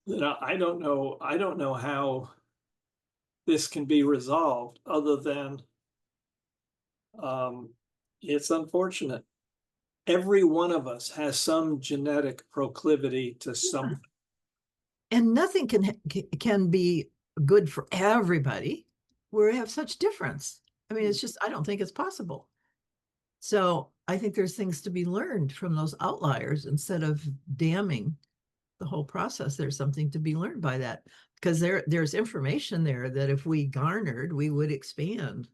I don't know how this can be resolved other than um, it's unfortunate. Every one of us has some genetic proclivity to Yeah. something. And nothing can be good for everybody. We have such difference. I mean, it's just I don't think it's possible. So I think there's things to be learned from those outliers instead of damning the whole process. There's something to be learned by that because there's information there that if we garnered, we would expand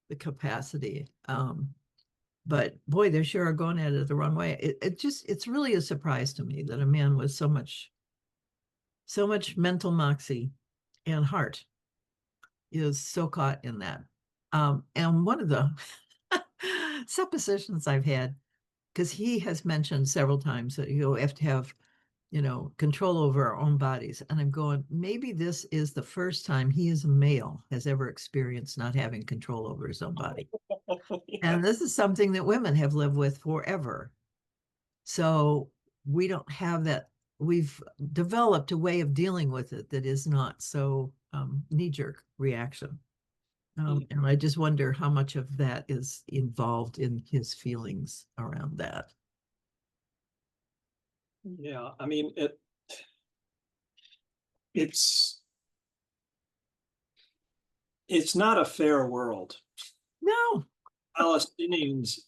the capacity. But boy, they sure are going at it the wrong way. It's really a surprise to me that a man with so much mental moxie and heart is so caught in that. And one of the suppositions I've had, because he has mentioned several times that you have to have, control over our own bodies. And I'm going, maybe this is the first time he as a male has ever experienced not having control over his own body. Yeah. And this is something that women have lived with forever. So we don't have that. We've developed a way of dealing with it that is not so knee-jerk reaction. And I just wonder how much of that is involved in his feelings around that. Yeah, I mean it's it's not a fair world. No, Palestinians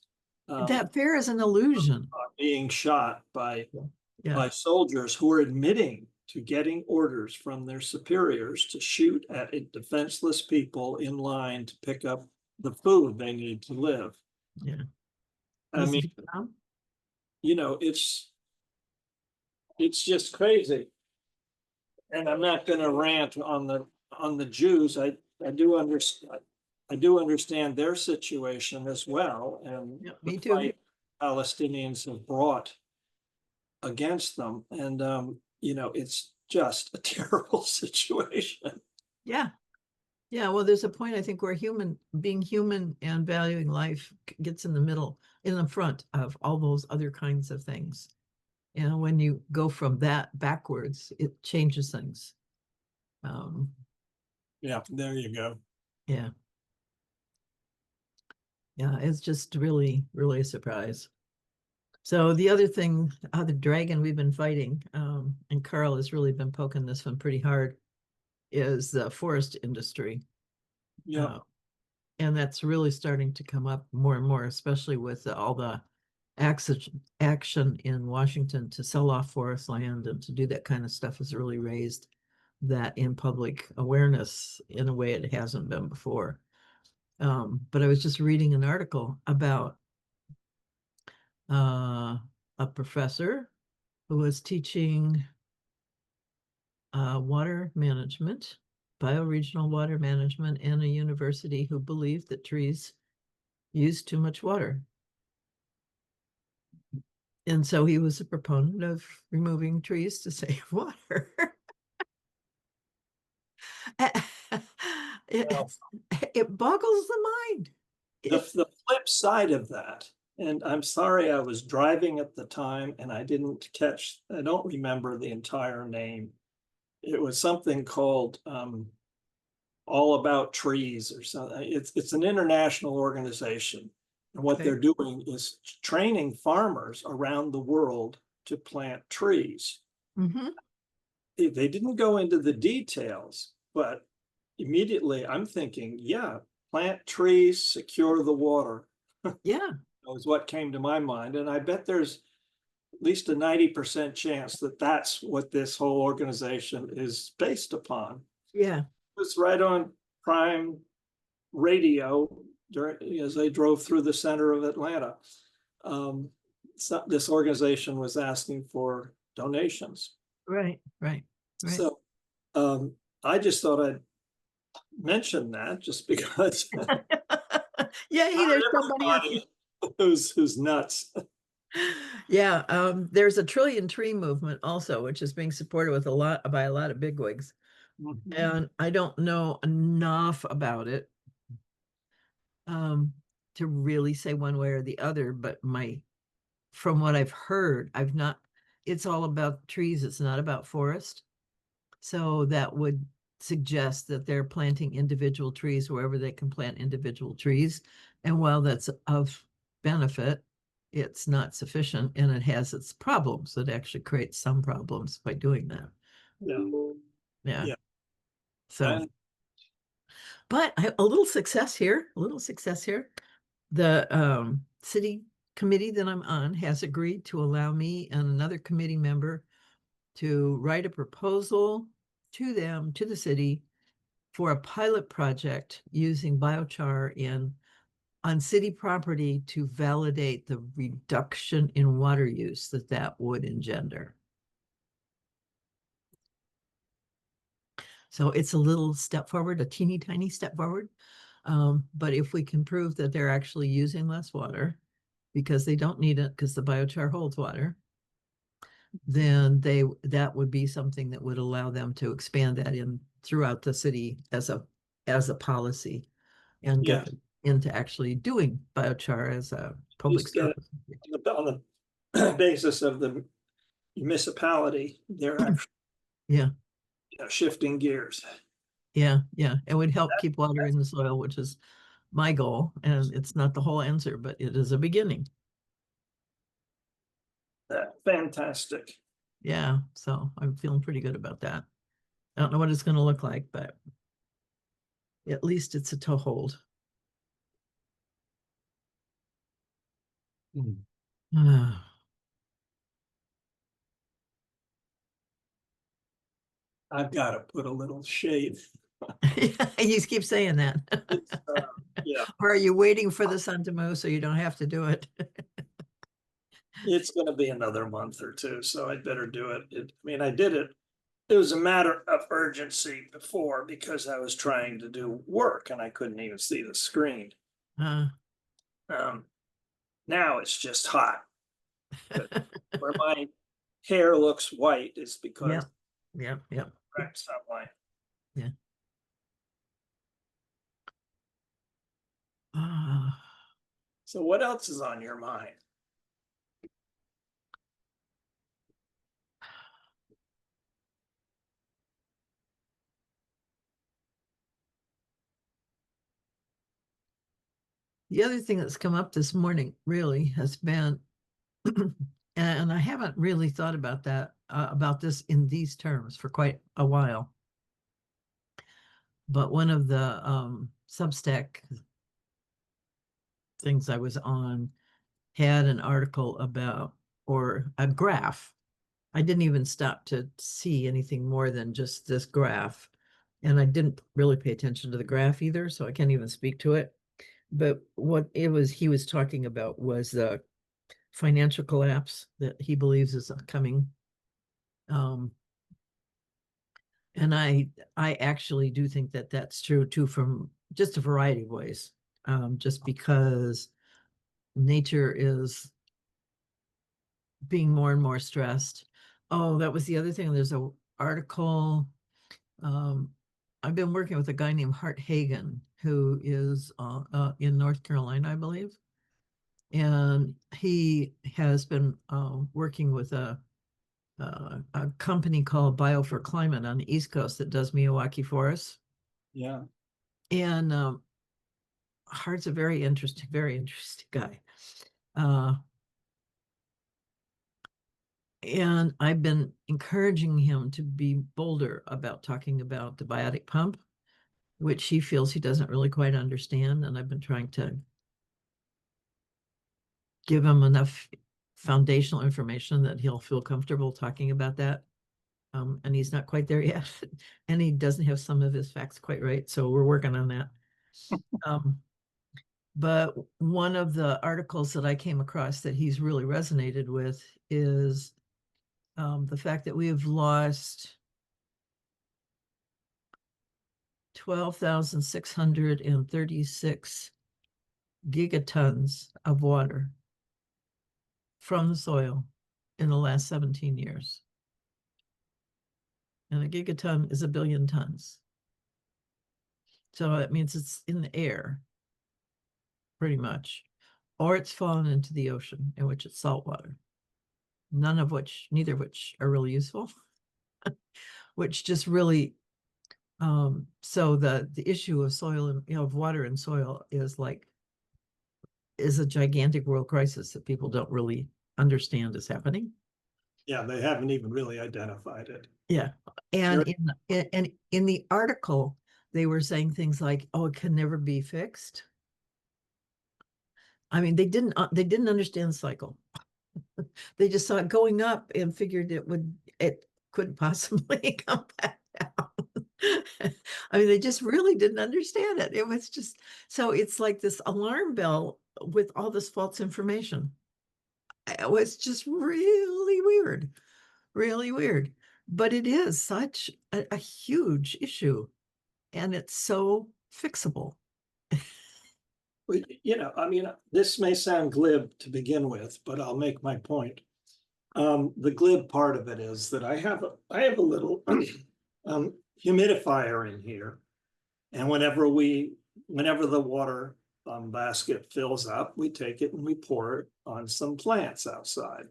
that fear is an illusion. are being shot Yeah, by soldiers who are admitting to getting orders from their superiors to shoot at defenseless people in line to pick up the food they need to live. yeah. I Was mean, it Vietnam? you know, it's just crazy. And I'm not going to rant on the Jews. I do understand. I do understand their situation as well, and Yeah, the me too. fight Palestinians have brought against them. And it's just a terrible situation. Yeah, yeah. Well, there's a point I think where being human and valuing life gets in the middle, in the front of all those other kinds of things. And when you go from that backwards, it changes things. Um, Yeah, there you go. yeah, yeah. It's just really, really a surprise. So the other thing, the dragon we've been fighting, and Carl has really been poking this one pretty hard, is the forest industry. Yeah, Uh, and that's really starting to come up more and more, especially with all the action in Washington to sell off forest land and to do that kind of stuff has really raised that in public awareness in a way it hasn't been before. But I was just reading an article about uh, a professor who was teaching water management, bioregional water management, in a university who believed that trees use too much water. And so he was a proponent of removing trees to save water. it, well, it boggles the mind. It, the flip side of that, and I'm sorry I was driving at the time and I don't remember the entire name. It was something called All About Trees or something. It's an international organization. And what okay. they're doing is training farmers around the world to plant trees. Mm-hmm. They didn't go into the details, but immediately I'm thinking, yeah, plant trees, secure the water Yeah. was what came to my mind. And I bet there's at least a 90% chance that that's what this whole organization is based upon. Yeah. It's right on prime radio during as they drove through the center of Atlanta. Um, this organization was asking for donations. Right. Right. Right. So I just thought I'd mention that just because not Yay, there's somebody else. everybody who's nuts. Yeah, there's a trillion tree movement also, which is being supported with a lot by a lot of bigwigs. Mhm. And I don't know enough about it um, to really say one way or the other, but from what I've heard, I've not, it's all about trees. It's not about forest. So that would suggest that they're planting individual trees wherever they can plant individual trees. And while that's of benefit, it's not sufficient and it has its problems. It actually creates some problems by doing that. Yeah, Yeah. yeah. So, but a little success here, a little success here. The city committee that I'm on has agreed to allow me and another committee member to write a proposal to them, to the city, for a pilot project using biochar on city property to validate the reduction in water use that would engender. So it's a little step forward, a teeny tiny step forward. But if we can prove that they're actually using less water because they don't need it because the biochar holds water, then that would be something that would allow them to expand that in throughout the city as a policy and Yeah, get into actually doing biochar as a public just get it service. on the basis of the municipality, they're actually, Yeah, shifting gears. yeah, yeah. It would help keep water in the soil, which is my goal. And it's not the whole answer, but it is a beginning. Fantastic. Yeah, so I'm feeling pretty good about that. I don't know what it's going to look like, but at least it's a toehold. I've got to put a little shade. You keep saying that. It's, yeah, Or are you waiting for the sun to move so you don't have to do it? it's going to be another month or two, so I'd better do it. I mean, I did it. It was a matter of urgency before because I was trying to do work and I couldn't even see the screen. Uh, Um, Now it's just hot. But where my hair looks white is because yeah, yeah, yeah, correct sunlight. yeah. Uh, So what else is on your mind? the other thing that's come up this morning really has been, and I haven't really thought about this in these terms for quite a while. But one of the Substack things I was on had an article about, or a graph. I didn't even stop to see anything more than just this graph. And I didn't really pay attention to the graph either, so I can't even speak to it. But what he was talking about was the financial collapse that he believes is coming. And I actually do think that that's true too, from just a variety of ways. Just because nature is being more and more stressed. Oh, that was the other thing. There's a article. Um, I've been working with a guy named Hart Hagen, who is in North Carolina, I believe. And he has been working with a company called Bio4Climate on the East Coast that does Miyawaki forests. Yeah. And Hart's a very interesting guy. Uh, and I've been encouraging him to be bolder about talking about the biotic pump, which he feels he doesn't really quite understand. And I've been trying to give him enough foundational information that he'll feel comfortable talking about that. And he's not quite there yet. And he doesn't have some of his facts quite right. So we're working on that. But one of the articles that I came across that he's really resonated with is the fact that we have lost 12,636 gigatons of water from the soil in the last 17 years. And a gigaton is a billion tons. So that means it's in the air, pretty much, or it's fallen into the ocean, in which it's salt water. Neither of which are really useful. which just really, so the issue of soil and, of water and soil is a gigantic world crisis that people don't really understand is happening. Yeah, they haven't even really identified it. Yeah. And in the article, they were saying things like, oh, it can never be fixed. I mean, they didn't understand the cycle. They just saw it going up and figured it couldn't possibly come back down. I mean, they just really didn't understand it. It was just, so it's like this alarm bell with all this false information. It was just really weird. But it is such a huge issue, and it's so fixable. You know, I mean, this may sound glib to begin with, but I'll make my point. The glib part of it is that I have a little humidifier in here, and whenever the water basket fills up, we take it and we pour it on some plants outside.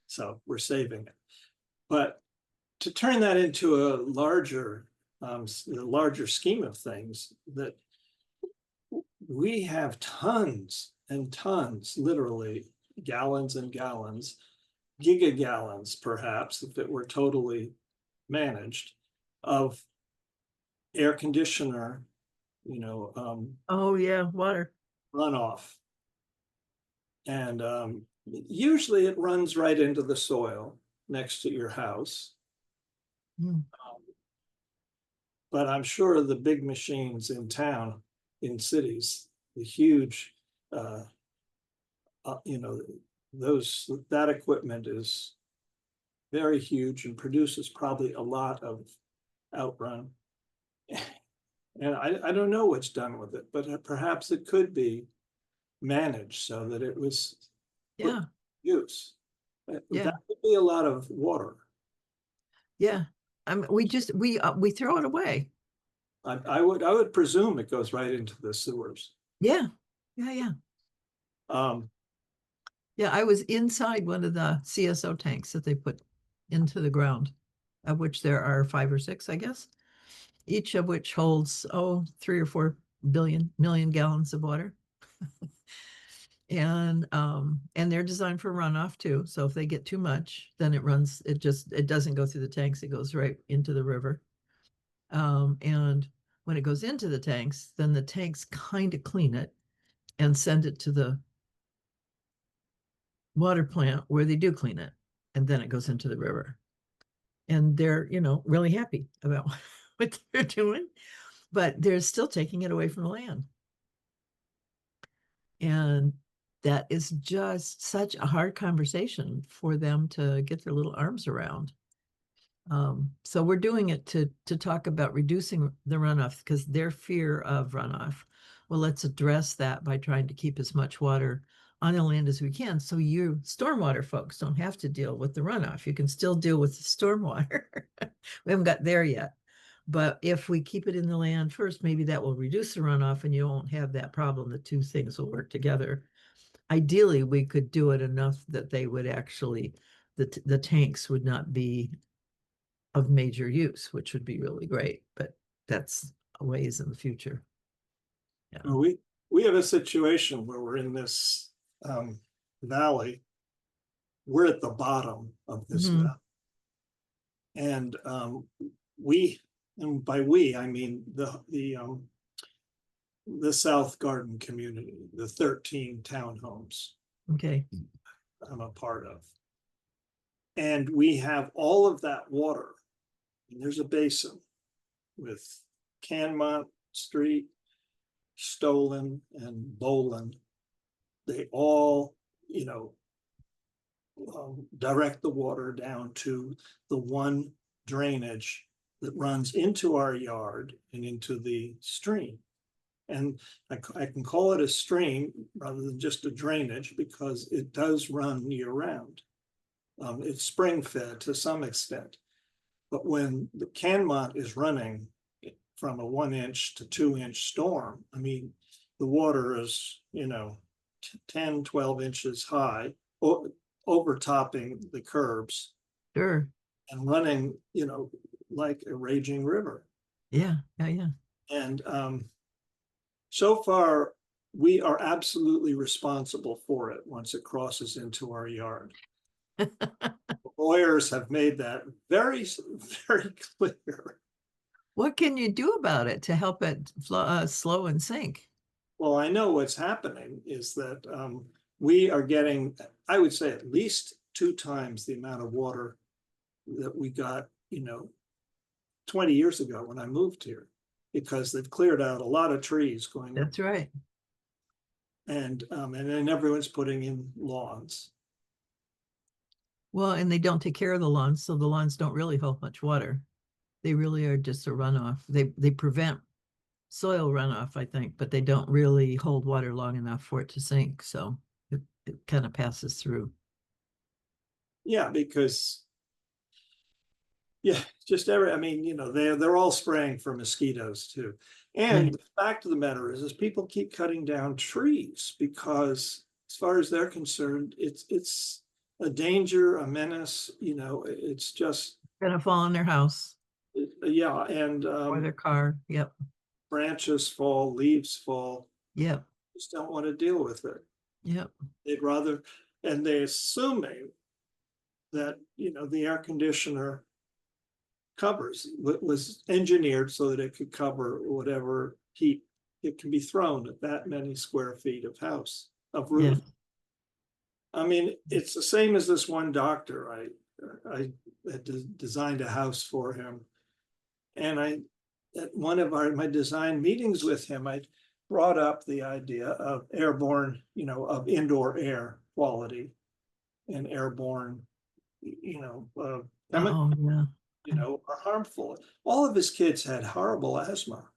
So we're saving it. But to turn that into a larger scheme of things, that we have tons and tons, literally gallons and gallons, gigagallons perhaps, if it were totally managed, of air conditioner, Oh yeah, water. runoff. And usually it runs right into the soil next to your house. Mm. But I'm sure the big machines in town, in cities, the huge, that equipment is very huge and produces probably a lot of outrun. And I don't know what's done with it, but perhaps it could be managed so that it was Yeah, use. yeah, That would be a lot of water. yeah. I mean, we throw it away. I would presume it goes right into the sewers. Yeah, yeah. Um, Yeah, I was inside one of the CSO tanks that they put into the ground, of which there are 5 or 6, I guess, each of which holds, 3 or 4 million gallons of water. And they're designed for runoff too. So if they get too much, then it doesn't go through the tanks, it goes right into the river. And when it goes into the tanks, then the tanks kind of clean it and send it to the water plant where they do clean it, and then it goes into the river. And they're, really happy about what they're doing, but they're still taking it away from the land. And that is just such a hard conversation for them to get their little arms around. So we're doing it to talk about reducing the runoff, because their fear of runoff. Well, let's address that by trying to keep as much water on the land as we can, so you stormwater folks don't have to deal with the runoff. You can still deal with the stormwater. We haven't got there yet, but if we keep it in the land first, maybe that will reduce the runoff and you won't have that problem. The two things will work together. Ideally, we could do it enough that they would actually, the tanks would not be of major use, which would be really great, but that's a ways in the future. Yeah. we have a situation where we're in this valley. We're at the bottom of this valley. And and by we, I mean the South Garden community, the 13 townhomes Okay. I'm a part of. And we have all of that water. And there's a basin with Canmont Street, Stolen, and Boland. They all, direct the water down to the one drainage that runs into our yard and into the stream. And I can call it a stream rather than just a drainage, because it does run year round. It's spring fed to some extent. But when the Canmont is running from a 1-inch to 2-inch storm, I mean, the water is, 10, 12 inches high, overtopping the curbs. Sure. And running, like a raging river. Yeah, yeah, yeah. And so far, we are absolutely responsible for it once it crosses into our yard. Lawyers have made that very, very clear. What can you do about it to help it slow and sink? Well, I know what's happening is that we are getting, I would say, at least 2 times the amount of water that we got, 20 years ago when I moved here, because they've cleared out a lot of trees going up, That's right. and then everyone's putting in lawns. Well, and they don't take care of the lawns, so the lawns don't really hold much water. They really are just a runoff. They prevent soil runoff, I think, but they don't really hold water long enough for it to sink. So it kind of passes through. Yeah, because just I mean, they're all spraying for mosquitoes too. And Yeah. the fact of the matter is people keep cutting down trees because, as far as they're concerned, it's a danger, a menace. It's just Gonna fall on their house yeah, and or their car. Yep. branches fall, leaves fall. Yep. Just don't want to deal with it. Yep. They'd rather, and they're assuming that the air conditioner covers was engineered so that it could cover whatever heat it can be thrown at that many square feet of house of Yeah. roof. I mean, it's the same as this one doctor. I had designed a house for him, and at one of my design meetings with him, I brought up the idea of airborne, of indoor air quality and airborne, chemicals, Oh, yeah. are harmful. All of his kids had horrible asthma.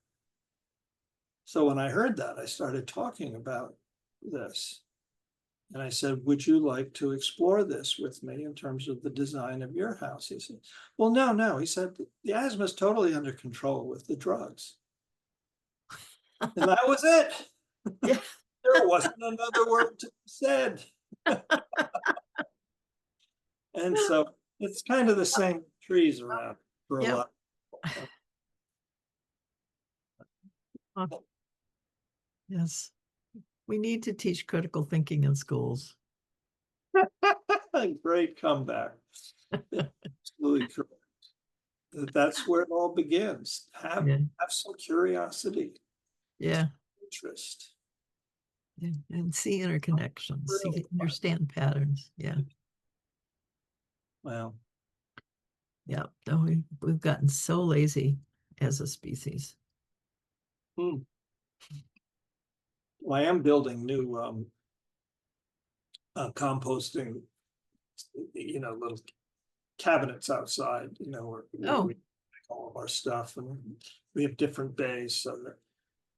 So when I heard that, I started talking about this. And I said, would you like to explore this with me in terms of the design of your house? He said, well, no. He said, the asthma is totally under control with the drugs. And that was it. Yeah. There wasn't another word to be said. And so it's kind of the same trees around for a Yep. lot. Yes. We need to teach critical thinking in schools. Great comeback. Absolutely correct. That's where it all begins. Have Yeah. some curiosity, Yeah. interest. Yeah. And see interconnections, see, understand patterns. Yeah. Well, Yeah. Oh, we've gotten so lazy as a species. well, I am building new composting, little cabinets outside, where Oh, we make all of our stuff, and we have different bays so that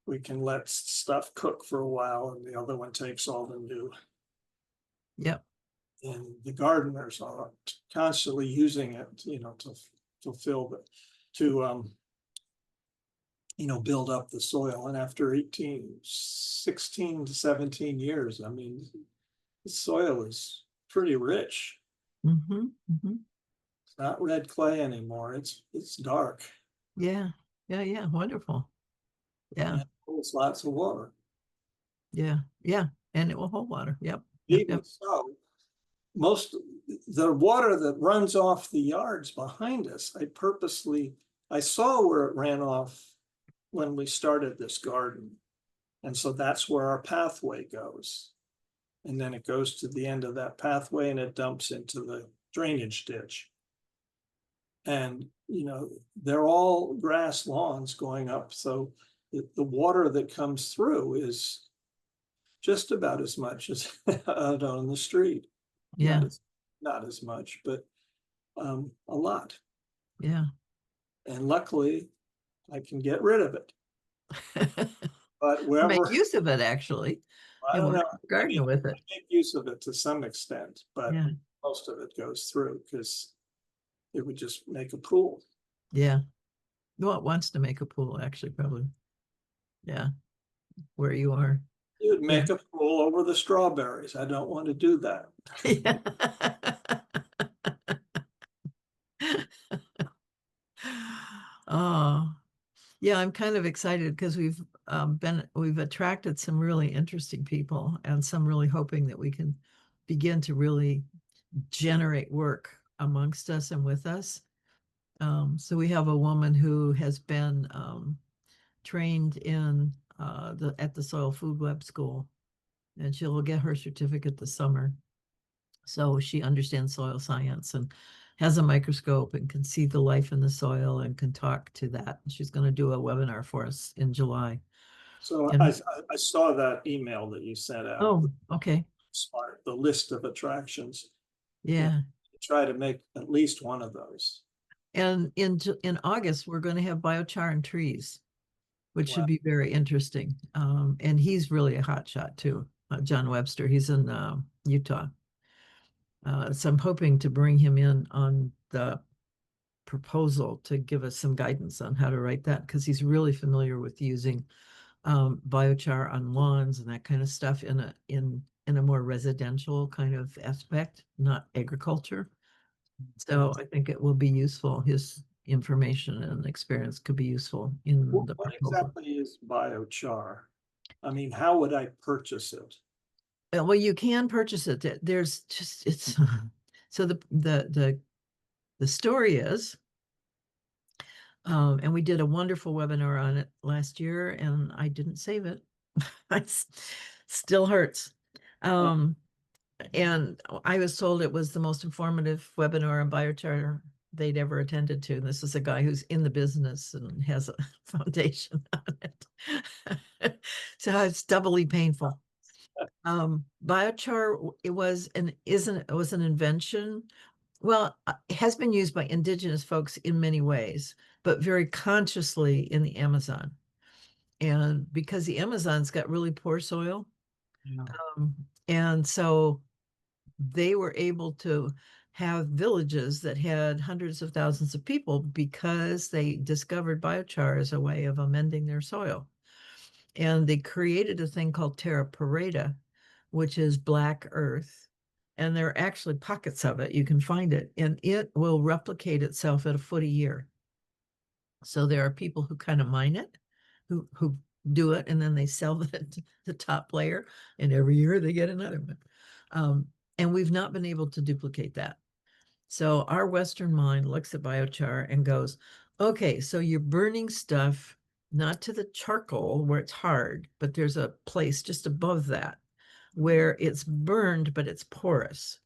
we can let stuff cook for a while, and the other one takes all the new. yep. And the gardeners are constantly using it, to fill the, to build up the soil. And after 16 to 17 years, I mean, the soil is pretty rich. Mm-hmm. Mm-hmm. It's not red clay anymore. It's dark. Yeah. Yeah. Yeah. Wonderful. Yeah. And it holds lots of water. Yeah. Yeah. And it will hold water. Yep. Yep. Even Yep. so, most the water that runs off the yards behind us, I saw where it ran off when we started this garden. And so that's where our pathway goes. And then it goes to the end of that pathway and it dumps into the drainage ditch. And, they're all grass lawns going up. So the water that comes through is just about as much as out on the street. Yeah. Not as much, but a lot. Yeah. And luckily, I can get rid of it. But Make wherever, use of it, actually. I And don't we're know, maybe gardening with it. make use of it to some extent, but Yeah. most of it goes through because it would just make a pool. Yeah. Well, it wants to make a pool, actually, probably. Yeah. Where you are. You would Yeah. make a pool over the strawberries. I don't want to do that. Yeah. Yeah, I'm kind of excited because we've attracted some really interesting people and some really hoping that we can begin to really generate work amongst us and with us. So we have a woman who has been trained in at the Soil Food Web School, and she'll get her certificate this summer. So she understands soil science and has a microscope and can see the life in the soil and can talk to that. She's going to do a webinar for us in July. So And I saw that email that you sent out, oh, okay. smart, the list of attractions. And Yeah. try to make at least one of those. And in August, we're going to have biochar and trees, which should Wow. be very interesting. And he's really a hot shot too, John Webster. He's in Utah. So I'm hoping to bring him in on the proposal to give us some guidance on how to write that because he's really familiar with using biochar on lawns and that kind of stuff in a more residential kind of aspect, not agriculture. So I think it will be useful. His information and experience could be useful in the What proposal. exactly is biochar? I mean, how would I purchase it? Well, you can purchase it. There's just it's so the story is, and we did a wonderful webinar on it last year, and I didn't save it. It still hurts. Oh, Um, and I was told it was the most informative webinar on biochar they'd ever attended to. This is a guy who's in the business and has a foundation on it. So it's doubly painful. Biochar, it was an invention. Well, it has been used by indigenous folks in many ways, but very consciously in the Amazon. And because the Amazon's got really poor soil, yeah. um, and so they were able to have villages that had hundreds of thousands of people because they discovered biochar as a way of amending their soil. And they created a thing called terra pareda, which is black earth. And there are actually pockets of it. You can find it, and it will replicate itself at a foot a year. So there are people who kind of mine it, who do it, and then they sell the top layer, and every year they get another one. And we've not been able to duplicate that. So our Western mind looks at biochar and goes, okay, so you're burning stuff not to the charcoal where it's hard, but there's a place just above that where it's burned, but it's porous.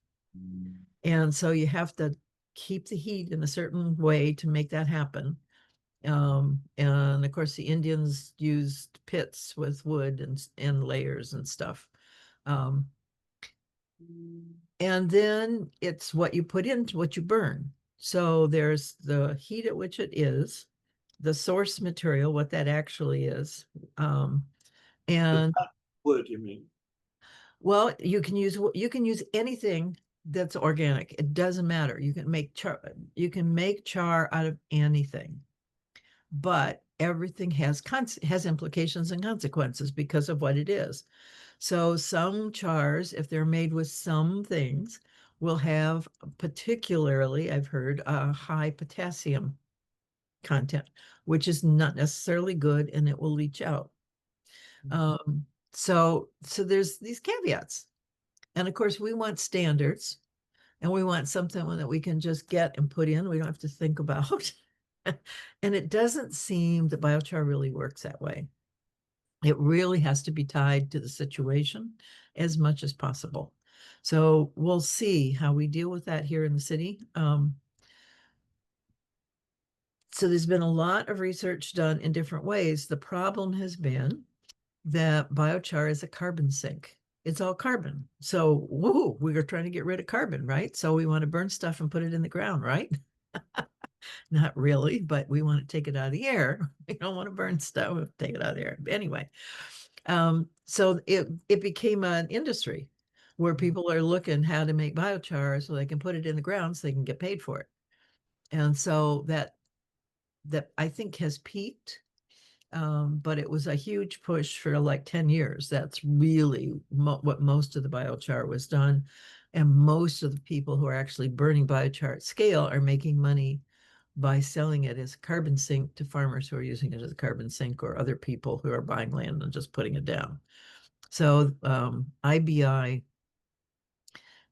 And so you have to keep the heat in a certain way to make that happen. And of course, the Indians used pits with wood and layers and stuff. Um, and then it's what you put into what you burn. So there's the heat at which it is, the source material, what that actually is. The And wood, you mean? well, you can use anything that's organic. It doesn't matter. You can make char out of anything, but everything has implications and consequences because of what it is. So some chars, if they're made with some things, will have particularly, I've heard, a high potassium content, which is not necessarily good and it will leach out. So there's these caveats. And of course, we want standards and we want something that we can just get and put in. We don't have to think about. And it doesn't seem that biochar really works that way. It really has to be tied to the situation as much as possible. So we'll see how we deal with that here in the city. So there's been a lot of research done in different ways. The problem has been that biochar is a carbon sink. It's all carbon. So, whoa, we are trying to get rid of carbon, right? So we want to burn stuff and put it in the ground, right? Not really, but we want to take it out of the air. We don't want to burn stuff, take it out of the air. Anyway, so it became an industry where people are looking how to make biochar so they can put it in the ground so they can get paid for it. And so that I think has peaked, but it was a huge push for like 10 years. That's really what most of the biochar was done. And most of the people who are actually burning biochar at scale are making money by selling it as a carbon sink to farmers who are using it as a carbon sink, or other people who are buying land and just putting it down. So IBI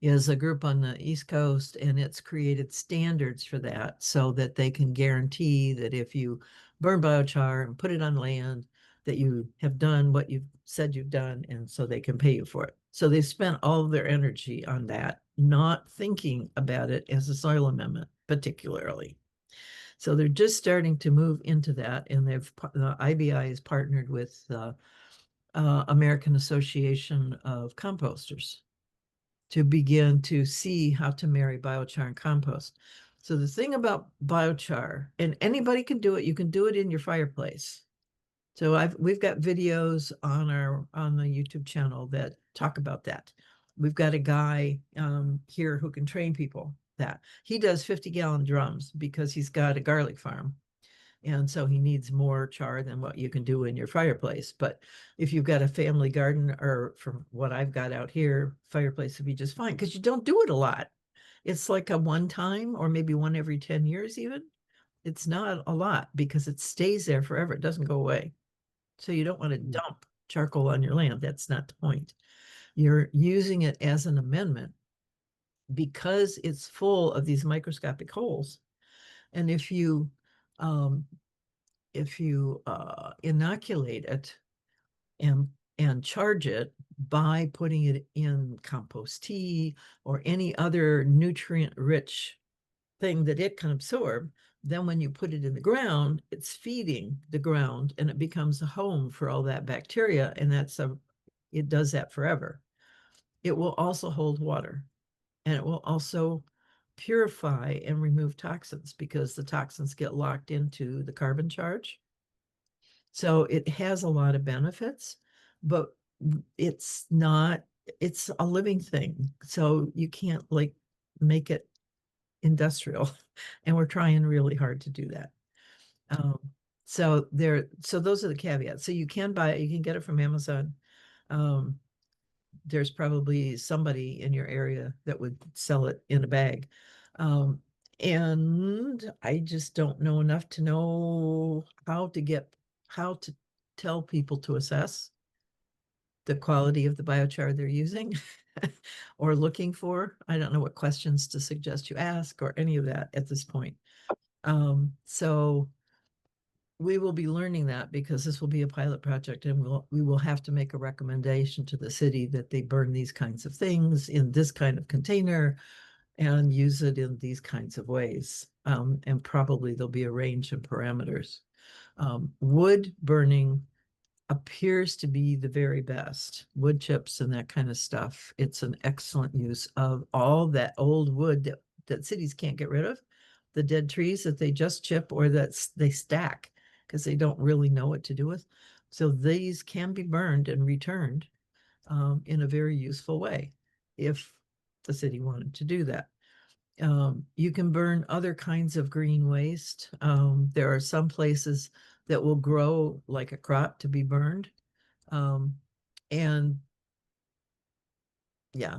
is a group on the East Coast, and it's created standards for that so that they can guarantee that if you burn biochar and put it on land, that you have done what you've said you've done, and so they can pay you for it. So they spent all of their energy on that, not thinking about it as a soil amendment, particularly. So they're just starting to move into that, and the IBI is partnered with the American Association of Composters to begin to see how to marry biochar and compost. So the thing about biochar, and anybody can do it, you can do it in your fireplace. So we've got videos on the YouTube channel that talk about that. We've got a guy here who can train people that. He does 50-gallon drums because he's got a garlic farm. And so he needs more char than what you can do in your fireplace. But if you've got a family garden, or from what I've got out here, fireplace would be just fine because you don't do it a lot. It's like a one time, or maybe one every 10 years even. It's not a lot because it stays there forever. It doesn't go away. So you don't want to dump charcoal on your land. That's not the point. You're using it as an amendment because it's full of these microscopic holes. And um, if you inoculate it and charge it by putting it in compost tea or any other nutrient rich thing that it can absorb, then when you put it in the ground, it's feeding the ground and it becomes a home for all that bacteria. And it does that forever. It will also hold water, and it will also purify and remove toxins because the toxins get locked into the carbon charge. So it has a lot of benefits, but it's not, it's a living thing. So you can't like make it industrial. And we're trying really hard to do that. Um, so those are the caveats. So you can get it from Amazon. Um, there's probably somebody in your area that would sell it in a bag. And I just don't know enough to know how to tell people to assess the quality of the biochar they're using or looking for. I don't know what questions to suggest you ask or any of that at this point. So we will be learning that because this will be a pilot project, and we will have to make a recommendation to the city that they burn these kinds of things in this kind of container and use it in these kinds of ways. And probably there'll be a range of parameters. Wood burning appears to be the very best. Wood chips and that kind of stuff. It's an excellent use of all that old wood that cities can't get rid of, the dead trees that they just chip or that they stack because they don't really know what to do with. So these can be burned and returned in a very useful way if the city wanted to do that. You can burn other kinds of green waste. There are some places that will grow like a crop to be burned. Um, and yeah,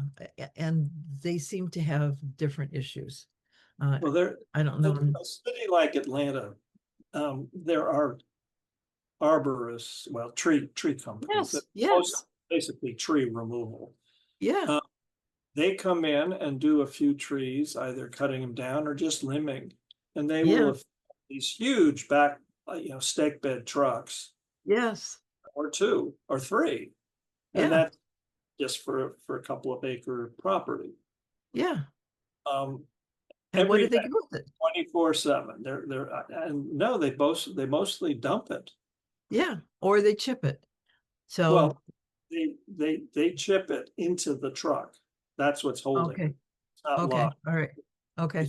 and they seem to have different issues. Well, there, I don't know. a city like Atlanta, there are arborists, well, tree companies that Yes, basically tree removal. yeah, Uh, they come in and do a few trees, either cutting them down or just limbing, and they will yeah, have these huge back, stake bed trucks, yes, or two or three, and yeah. that's just for a couple of acre property. Yeah. Um, And what every do they day, do with it? 24/7. And no, they mostly dump it. Yeah, or they chip it. So, Well, they chip it into the truck. That's what's holding okay, it. It's not okay, locked. all right, okay.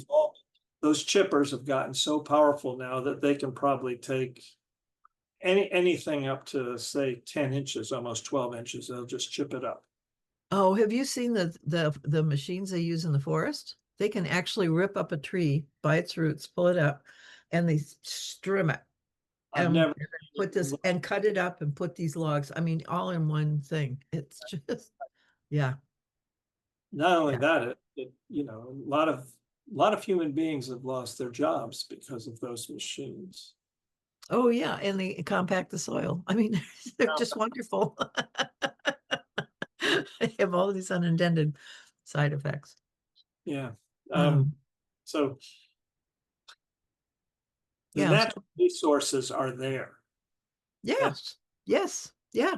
Those chippers have gotten so powerful now that they can probably take anything up to say 10 inches, almost 12 inches. They'll just chip it up. Oh, have you seen the machines they use in the forest? They can actually rip up a tree by its roots, pull it up, and they trim it I've and never put this and cut it up and put these logs. I mean, all in one thing. It's just, yeah, Not only yeah, that, a lot of lot of human beings have lost their jobs because of those machines. Oh, yeah, and they compact the soil. I mean, they're just wonderful. They have all these unintended side effects. Yeah. Um, So the yeah, natural resources are there. yes, yes, yeah.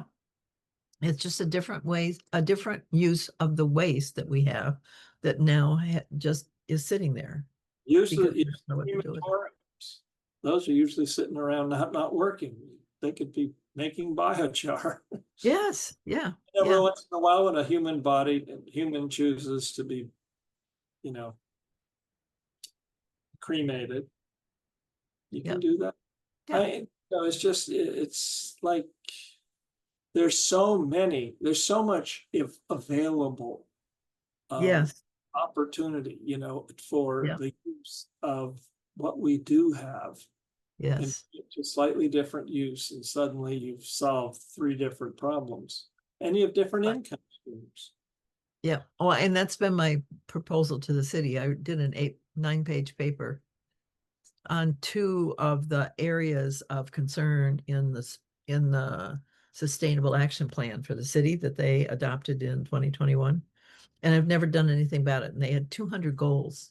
It's just a different way, a different use of the waste that we have that now just is sitting there because we don't Usually know what to do with it. crematoriums, those are usually sitting around not working. They could be making biochar. Yes, yeah, Every yeah, once in a while, when a human chooses to be, you know, cremated, you yeah, can do that. yeah, It's just, it's like there's so much if available um, yes, opportunity, for yeah, the use of what we do have and yes, to slightly different use, and suddenly you've solved three different problems, and you have different right. income streams. Yeah. Oh, and that's been my proposal to the city. I did an 9-page paper on two of the areas of concern in the sustainable action plan for the city that they adopted in 2021. And I've never done anything about it. And they had 200 goals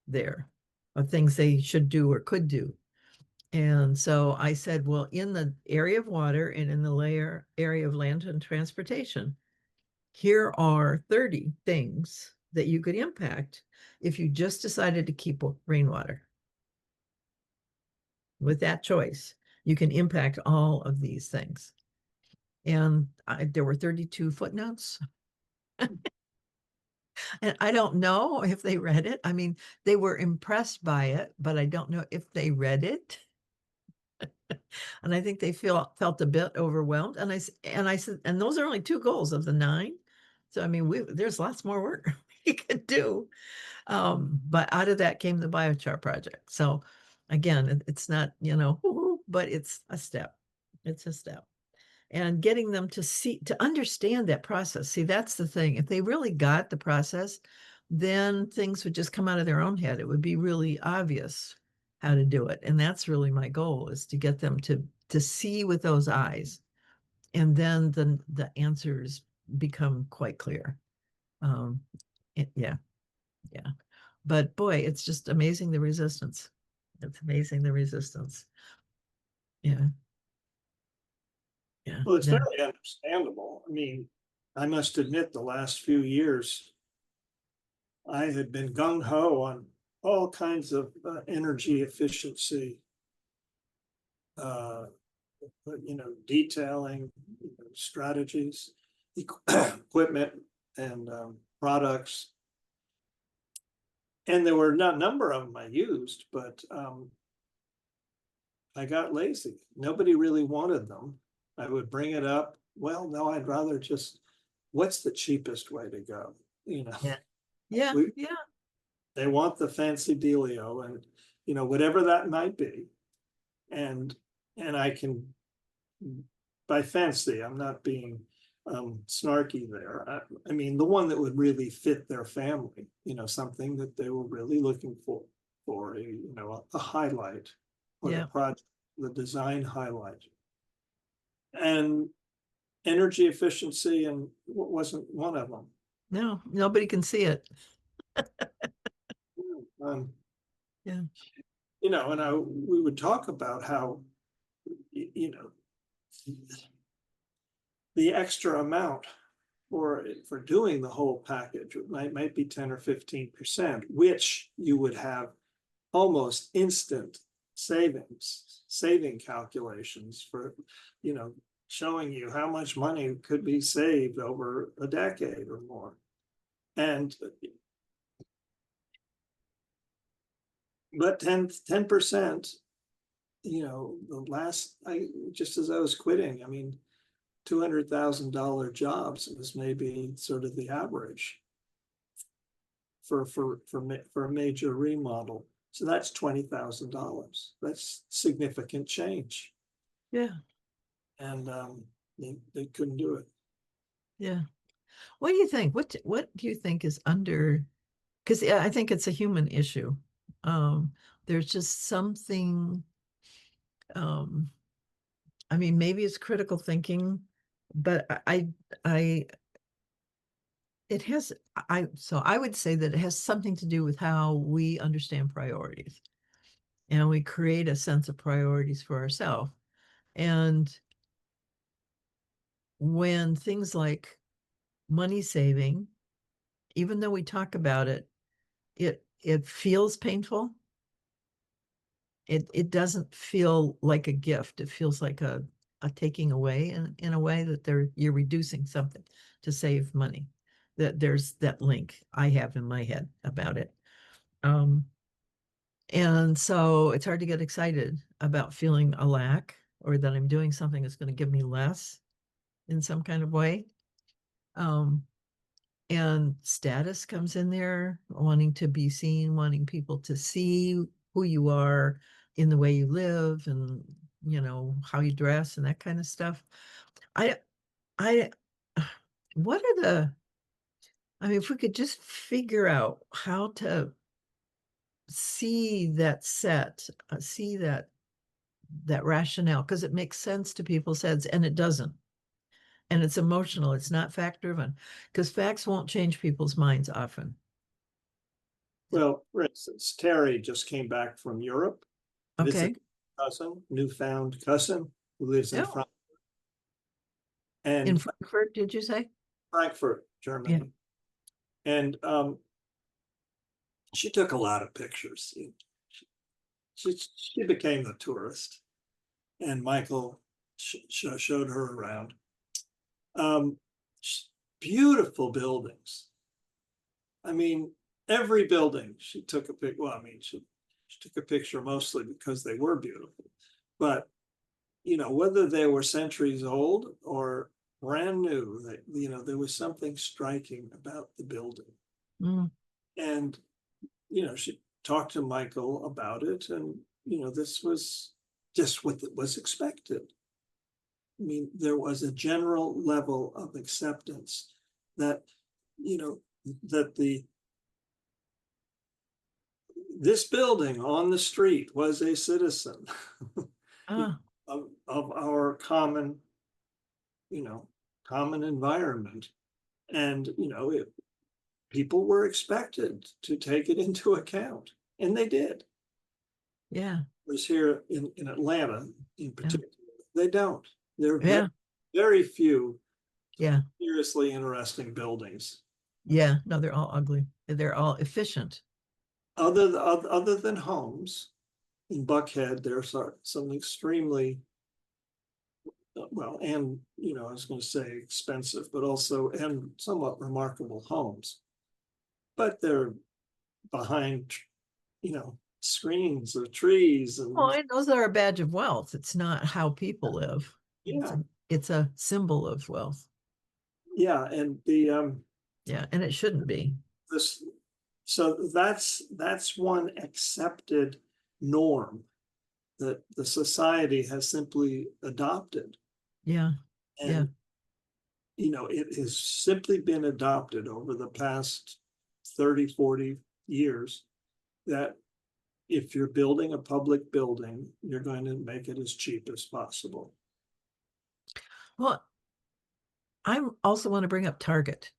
there of things they should do or could do. And so I said, well, in the area of water and in the area of land and transportation, here are 30 things that you could impact if you just decided to keep rainwater. With that choice, you can impact all of these things. And there were 32 footnotes. And I don't know if they read it. I mean, they were impressed by it, but I don't know if they read it. And I think they felt a bit overwhelmed. And I said, and those are only two goals of the 9. So I mean, there's lots more work we could do. But out of that came the biochar project. So again, it's not, but it's a step. It's a step. And getting them to understand that process. See, that's the thing. If they really got the process, then things would just come out of their own head. It would be really obvious how to do it. And that's really my goal, is to get them to see with those eyes. And then the answers become quite clear. Um, yeah, yeah. But boy, it's just amazing the resistance. It's amazing the resistance. Yeah, yeah, Well, it's yeah, fairly understandable. I mean, I must admit, the last few years, I had been gung ho on all kinds of energy efficiency, uh, detailing, strategies, equipment, and products. And there were not a number of them I used, but I got lazy. Nobody really wanted them. I would bring it up. Well, no, I'd rather just, what's the cheapest way to go? yeah, yeah, We, yeah, they want the fancy dealio, and whatever that might be. And I can, by fancy, I'm not being snarky there. I mean, the one that would really fit their family, something that they were really looking for a highlight, or the yeah. project, the design highlight. And energy efficiency and wasn't one of them. No, nobody can see it. Um, Yeah, and we would talk about how, the extra amount for doing the whole package might be 10 or 15%, which you would have almost instant saving calculations for, showing you how much money could be saved over a decade or more. And but 10%, the last, just as I was quitting, I mean, $200,000 jobs was maybe sort of the average for a major remodel. So that's $20,000. That's significant change, yeah, and they couldn't do it. yeah. What do you think? What do you think is under? because I think it's a human issue. There's just something, um, I mean, maybe it's critical thinking, but I, it has, so I would say that it has something to do with how we understand priorities. And we create a sense of priorities for ourselves. And when things like money saving, even though we talk about it, it feels painful. It doesn't feel like a gift. It feels like a taking away in a way that you're reducing something to save money. That there's that link I have in my head about it. And so it's hard to get excited about feeling a lack or that I'm doing something that's going to give me less in some kind of way. Um, and status comes in there, wanting to be seen, wanting people to see who you are in the way you live and, you know, how you dress and that kind of stuff. I, I, what are I mean, if we could just figure out how to see that see that rationale, because it makes sense to people's heads and it doesn't. And it's emotional, it's not fact driven, because facts won't change people's minds often. Well, for instance, Terry just came back from Europe, Okay. visit newfound cousin who lives in No. In and Frankfurt, did you say? Frankfurt, Yeah. Germany. And she took a lot of pictures. She became the tourist, and Michael showed her around. Um, Beautiful buildings. I mean, every building she took a pic. Well, I mean, she took a picture mostly because they were beautiful, but you know, whether they were centuries old or brand new, you know, there was something striking about the building. Mm. And you know, she talked to Michael about it, and you know, this was just what was expected. I mean, there was a general level of acceptance that, you know, that this building on the street was a citizen Ah, of our common, you know, common environment. And, you know, people were expected to take it into account, and they did. yeah. Was here in Atlanta in Yeah. particular. They don't. There are Yeah. very few Yeah. seriously interesting buildings. Yeah. No, they're all ugly. They're all efficient. Other than homes in Buckhead, there's some extremely well, and you know, I was going to say expensive, but also and somewhat remarkable homes. But they're behind, you know, screens of trees Oh, and and those are a badge of wealth. It's not how people live. yeah, It's a symbol of wealth. yeah, and the Yeah, and it shouldn't be. this so that's one accepted norm that the society has simply adopted. Yeah. Yeah. And you know, it has simply been adopted over the past 30, 40 years that if you're building a public building, you're going to make it as cheap as possible. Well, I also want to bring up Target.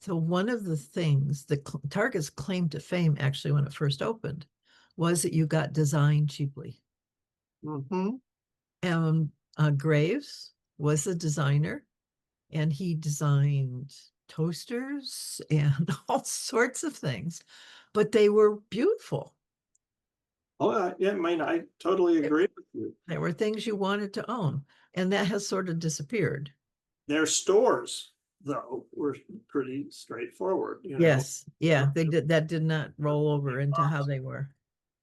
So one of the things that Target's claim to fame actually when it first opened was that you got designed cheaply. Mm-hmm. And Graves was the designer, and he designed toasters and all sorts of things, but they were beautiful. Oh, yeah, I mean, I totally agree with you. They were things you wanted to own, and that has sort of disappeared. Their stores, though, were pretty straightforward, you know. Yes, yeah, they did. That did not roll over into how they were.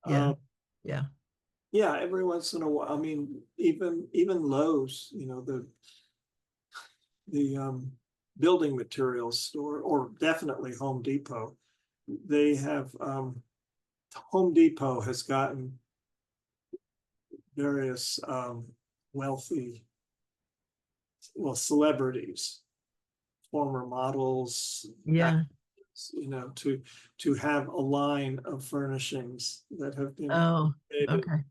Yeah, Um, yeah, yeah, every once in a while, I mean, even Lowe's, you know, the building materials store, or definitely Home Depot, they have Home Depot has gotten various wealthy, well, celebrities, former models, yeah, you know, to have a line of furnishings that have been Oh, created. okay.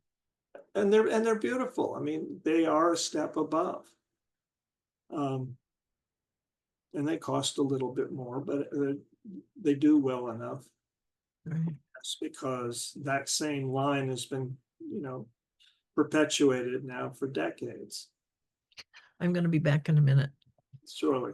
And they're beautiful. I mean, they are a step above. Um, and they cost a little bit more, but they do well enough. Right. That's because that same line has been, you know, perpetuated now for decades. I'm going to be back in a minute. Surely.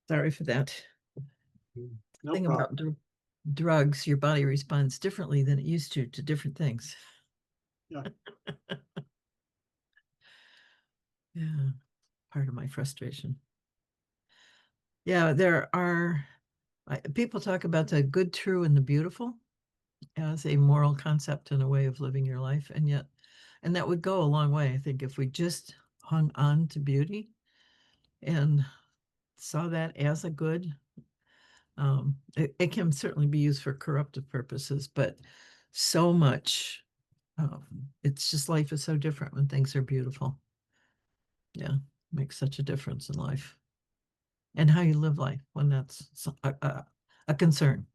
Sorry for that. No Thing problem. about drugs, your body responds differently than it used to different things. Yeah. Yeah, part of my frustration. Yeah, there are people talk about the good, true, and the beautiful as a moral concept and a way of living your life. And that would go a long way, I think, if we just hung on to beauty and saw that as a good. It can certainly be used for corruptive purposes, but so much, it's just life is so different when things are beautiful. Yeah, makes such a difference in life and how you live life when that's a concern,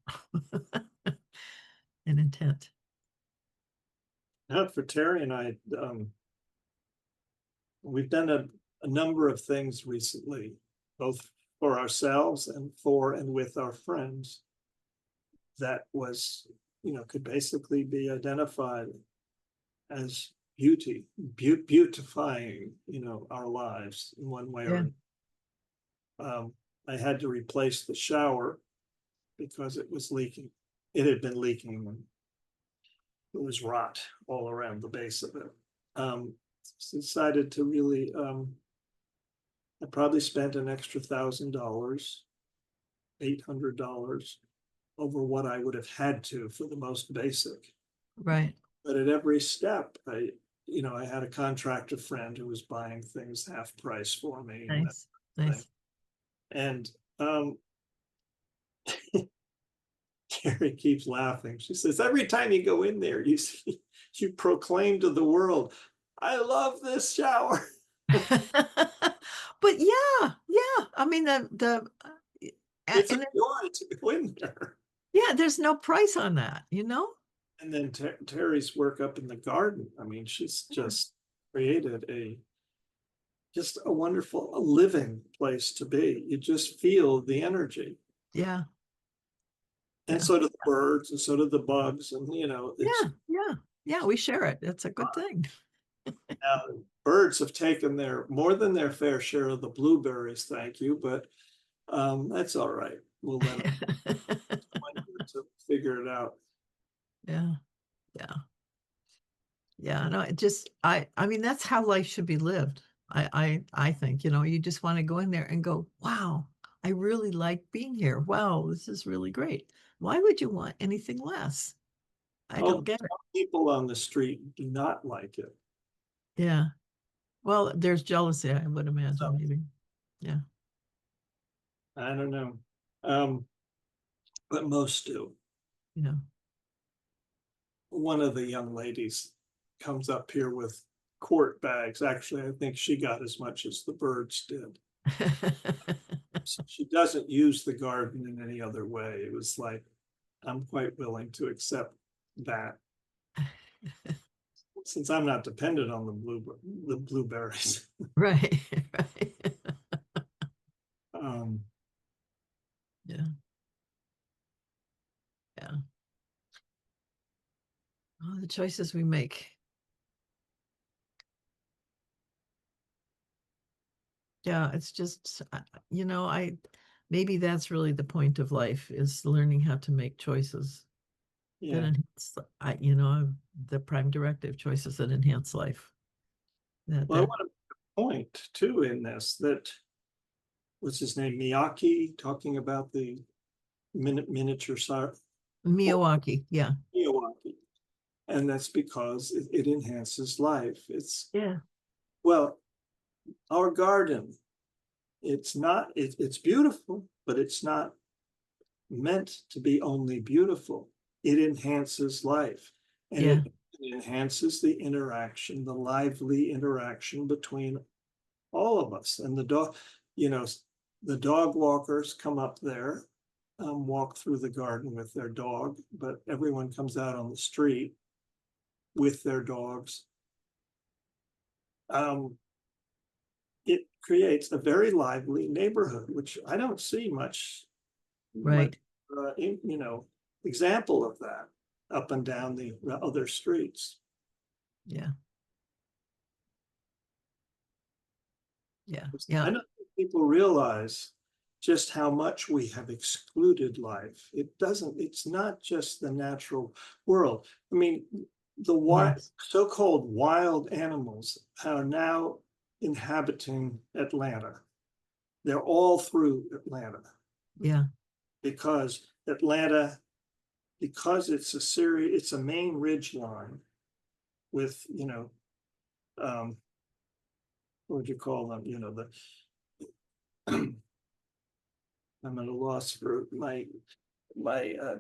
an intent. Now for Terry and I, we've done a number of things recently, both for ourselves and for and with our friends, that was, you know, could basically be identified as beautifying, you know, our lives in one way or Yeah. another. I had to replace the shower because it was leaking. It had been leaking and it was rot all around the base of it. Decided to really, I probably spent an extra $1,000, $800 over what I would have had to for the most basic. Right. But at every step, you know, I had a contractor friend who was buying things half price for me and that Nice. thing. Nice. And Carrie keeps laughing. She says, every time you go in there, you see, you proclaim to the world, I love this shower. But yeah. I mean It's a and joy to go in there. yeah, there's no price on that, you know? And then Terry's work up in the garden. I mean, she's just created just a wonderful, a living place to be. You just feel the energy. Yeah. And Yeah. so do the birds, and so do the bugs, and it's Yeah. We share it. That's a good thing. now birds have taken more than their fair share of the blueberries, thank you, but that's all right. We'll let them to figure it out. Yeah. Yeah. Yeah. No, it just, I mean, that's how life should be lived. I think, you just want to go in there and go, wow, I really like being here. Wow, this is really great. Why would you want anything less? I Oh, don't get it. people on the street do not like it. Yeah. Well, there's jealousy, I would imagine, So maybe. Yeah. I don't know. Um, but most do. Yeah. One of the young ladies comes up here with quart bags. Actually, I think she got as much as the birds did. So she doesn't use the garden in any other way. It was like, I'm quite willing to accept that, since I'm not dependent on the blueberries. Right. Right. Um, Yeah. Yeah. Oh, the choices we make. Yeah, it's just, maybe that's really the point of life, is learning how to make choices that yeah. enhance, the prime directive, choices that enhance life. That, Well, I that want to point too in this that, what's his name, Miyake, talking about the miniature Miyawaki, yeah. Miyawaki, and that's because it enhances life. Yeah. Well, our garden, it's beautiful, but it's not meant to be only beautiful. It enhances life, and Yeah. it enhances the interaction, the lively interaction between all of us. And the dog, you know, the dog walkers come up there, walk through the garden with their dog, but everyone comes out on the street with their dogs. It creates a very lively neighborhood, which I don't see much, Right. uh, example of that up and down the other streets. Yeah. Yeah. I Yeah. don't think people realize just how much we have excluded life. It's not just the natural world. I mean, the Yes. so-called wild animals are now inhabiting Atlanta. They're all through Atlanta Yeah. because it's a main ridge line with, what would you call them? I'm at a loss for my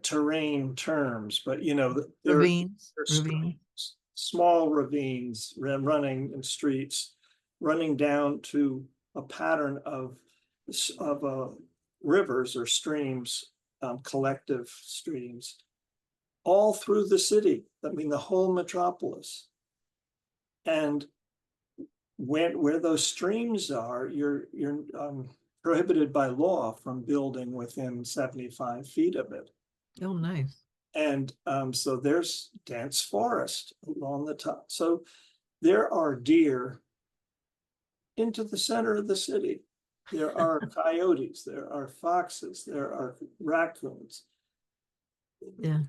terrain terms, but Ravines. they're Ravine. streams, small ravines running in streets, running down to a pattern of rivers or streams, collective streams, all through the city. I mean, the whole metropolis. And where those streams are, you're prohibited by law from building within 75 feet of it. Oh, nice. And so there's dense forest along the top. So there are deer into the center of the city. There are coyotes, there are foxes, there are raccoons. Yeah.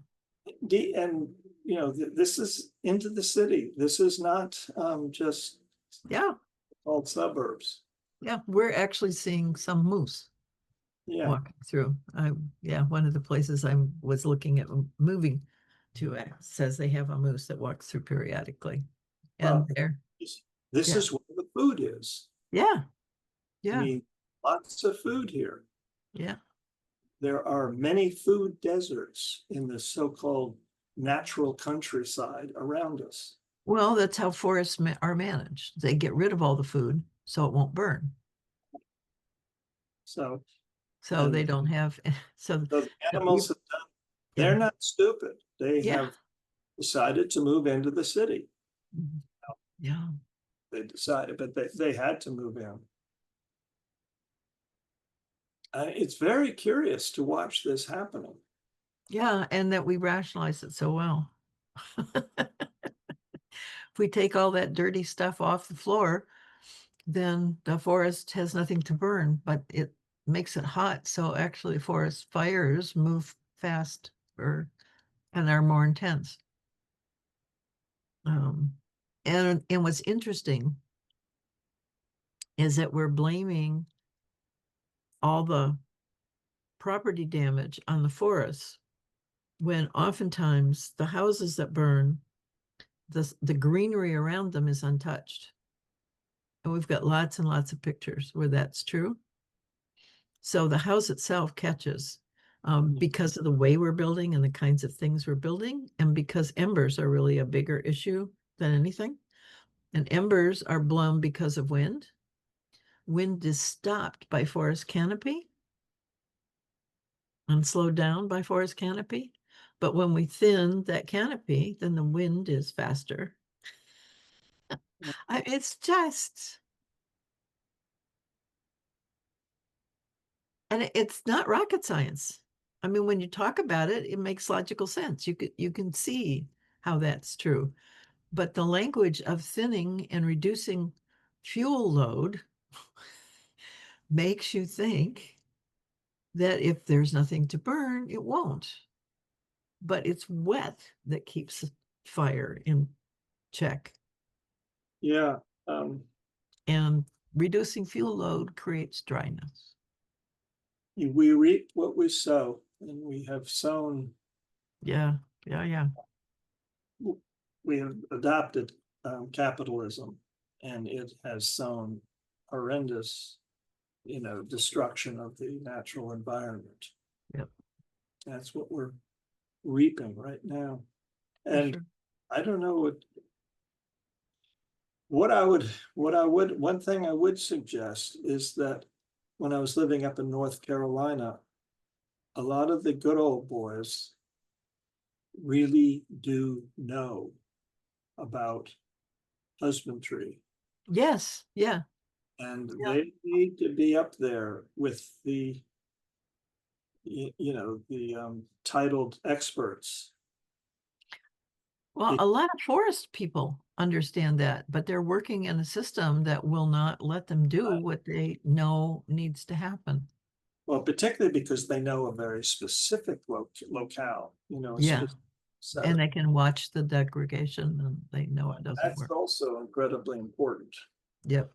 And this is into the city. This is not just Yeah. called suburbs. Yeah. We're actually seeing some moose Yeah. walking through. Yeah, one of the places I was looking at moving to says they have a moose that walks through periodically. And Well, there, this yeah, is where the food is. yeah, I yeah, mean, lots of food here. yeah. There are many food deserts in the so-called natural countryside around us. Well, that's how forests are managed. They get rid of all the food so it won't burn. So, So and they don't have, so the we, animals have done, yeah, they're not stupid. They yeah, have decided to move into the city. Mhm. Yeah. They decided, but they had to move in. It's very curious to watch this happening. Yeah, and that we rationalize it so well. If we take all that dirty stuff off the floor, then the forest has nothing to burn, but it makes it hot. So actually forest fires move fast or and are more intense. Um, and what's interesting is that we're blaming all the property damage on the forests when oftentimes the houses that burn, the greenery around them is untouched. And we've got lots and lots of pictures where that's true. So the house itself catches because of the way we're building and the kinds of things we're building, and because embers are really a bigger issue than anything. And embers are blown because of wind. Wind is stopped by forest canopy and slowed down by forest canopy. But when we thin that canopy, then the wind is faster. It's just, and it's not rocket science. I mean, when you talk about it, it makes logical sense. You can see how that's true. But the language of thinning and reducing fuel load makes you think that if there's nothing to burn, it won't. But it's wet that keeps fire in check. Yeah. And reducing fuel load creates dryness. We reap what we sow, and we have sown. Yeah, yeah, yeah. We have adopted capitalism, and it has sown horrendous, destruction of the natural environment. Yep. That's what we're reaping right now. And sure. I don't know one thing I would suggest is that when I was living up in North Carolina, a lot of the good old boys really do know about husbandry, Yes, yeah. and Yeah. they need to be up there with the titled experts. Well, a lot of forest people understand that, but they're working in a system that will not let them do what they know needs to happen. Well, particularly because they know a very specific locale, a Yeah. specific set And of. they can watch the degradation and they know it doesn't That's work. also incredibly important. Yep.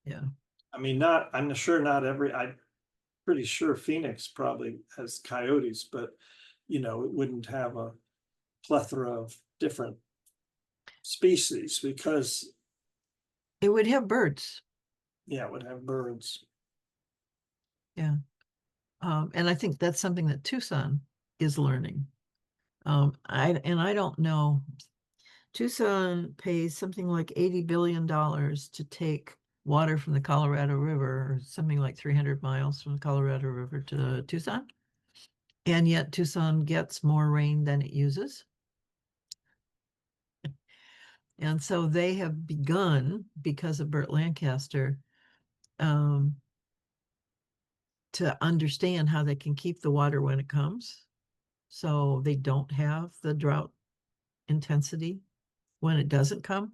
Yeah. I mean, I'm sure not I'm pretty sure Phoenix probably has coyotes, but it wouldn't have a plethora of different species because, It would have birds. yeah, it would have birds. Yeah. And I think that's something that Tucson is learning. I don't know. Tucson pays something like $80 billion to take water from the Colorado River, or something like 300 miles from the Colorado River to Tucson. And yet Tucson gets more rain than it uses. And so they have begun, because of Burt Lancaster, um, to understand how they can keep the water when it comes. So they don't have the drought intensity when it doesn't come.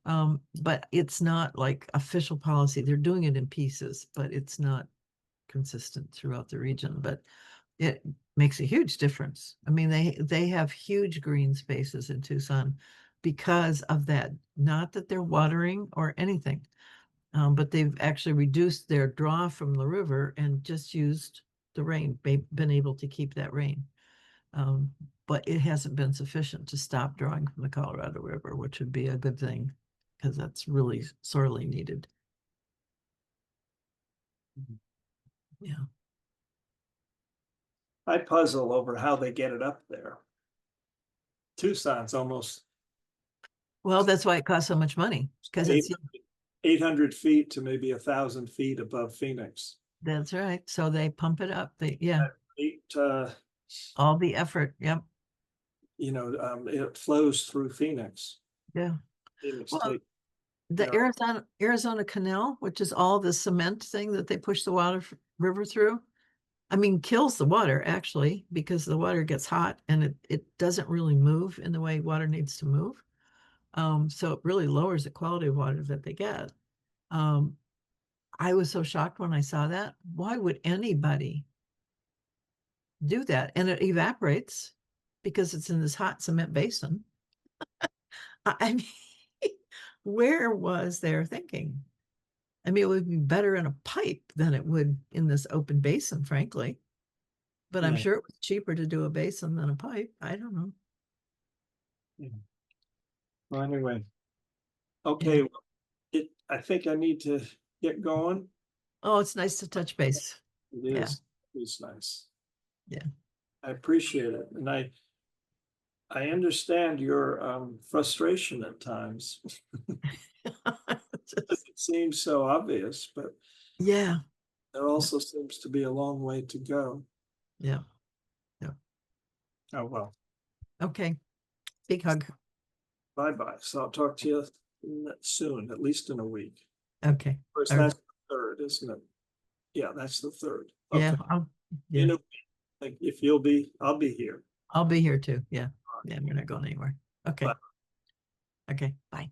But it's not like official policy. They're doing it in pieces, but it's not consistent throughout the region. But it makes a huge difference. I mean, they have huge green spaces in Tucson because of that. Not that they're watering or anything, but they've actually reduced their draw from the river and just used the rain, been able to keep that rain. Um, but it hasn't been sufficient to stop drawing from the Colorado River, which would be a good thing because that's really sorely needed. Yeah. I puzzle over how they get it up there. Tucson's almost Well, that's why it costs so much money because it's 800 feet to maybe 1,000 feet above Phoenix. that's right. So they pump it up. Yeah, Eight, all the effort. Yep. it flows through Phoenix. Yeah. Phoenix Well, take, the yeah, Arizona Canal, which is all the cement thing that they push the river through, I mean, kills the water actually, because the water gets hot and it doesn't really move in the way water needs to move. So it really lowers the quality of water that they get. Um, I was so shocked when I saw that. Why would anybody do that? And it evaporates because it's in this hot cement basin. I mean, where was their thinking? I mean, it would be better in a pipe than it would in this open basin, frankly. But I'm yeah, sure it was cheaper to do a basin than a pipe. I don't know. yeah. Well, anyway, Yeah. okay, I think I need to get going. Oh, it's nice to touch base. It Yeah. is, it's nice. Yeah. I appreciate it. And I understand your frustration at times. It Just, seems so obvious, but yeah. there also seems to be a long way to go. Yeah. Yeah. Oh, well, Okay. Big hug. bye-bye. So I'll talk to you soon, at least in a week. Okay. Of course, All right. that's the third, isn't it? Yeah, that's the third. Yeah. Okay. Yeah. Like if I'll be here. I'll be here too. Yeah. Yeah. We're not going anywhere. Okay. Bye. Okay. Bye.